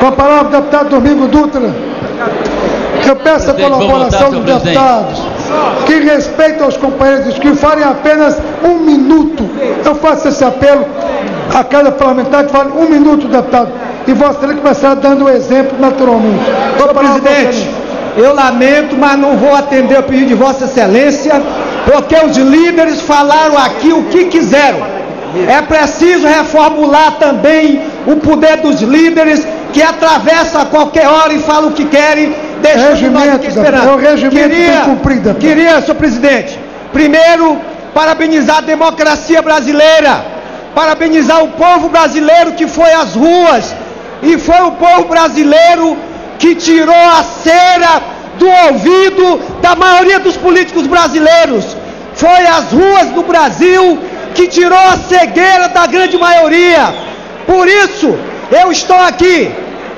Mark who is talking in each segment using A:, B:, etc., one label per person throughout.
A: Com a palavra, o deputado Domingo Dutra. Eu peço a colaboração dos deputados que respeitem os companheiros, que falem apenas 1 minuto. Eu faço esse apelo a cada parlamentar que fale 1 minuto, deputado. E Vossa Excelência começar dando o exemplo naturalmente.
B: Senhor presidente, eu lamento, mas não vou atender o pedido de Vossa Excelência, porque os líderes falaram aqui o que quiseram. É preciso reformular também o poder dos líderes, que atravessa a qualquer hora e falam o que querem, deixando nós aqui esperando.
A: É o regimento bem cumprido.
B: Queria, senhor presidente, primeiro, parabenizar a democracia brasileira, parabenizar o povo brasileiro que foi às ruas, e foi o povo brasileiro que tirou a cera do ouvido da maioria dos políticos brasileiros. Foi às ruas do Brasil que tirou a cegueira da grande maioria. Por isso, eu estou aqui.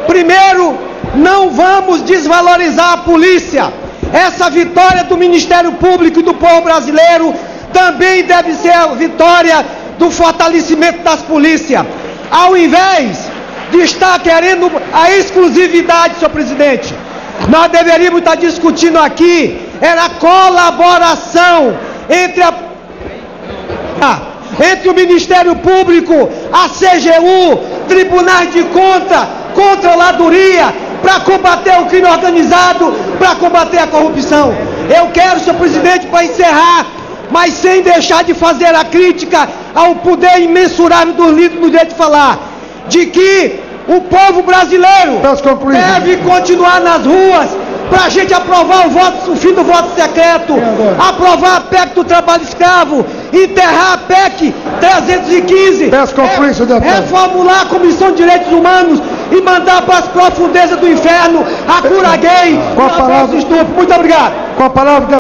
B: Primeiro, não vamos desvalorizar a polícia. Essa vitória do Ministério Público e do povo brasileiro também deve ser a vitória do fortalecimento das polícias. Ao invés de estar querendo a exclusividade, senhor presidente, nós deveríamos estar discutindo aqui era a colaboração entre o Ministério Público, a CGU, tribunais de conta, controladoria, para combater o crime organizado, para combater a corrupção. Eu quero, senhor presidente, para encerrar, mas sem deixar de fazer a crítica ao poder imensurável dos líderes no direito de falar, de que o povo brasileiro deve continuar nas ruas para a gente aprovar o fim do voto secreto, aprovar a PEC do trabalho escravo, enterrar a PEC 315, reformular a Comissão de Direitos Humanos e mandar para as profundezas do inferno a cura gay, a estupro. Muito obrigado.
A: Com a palavra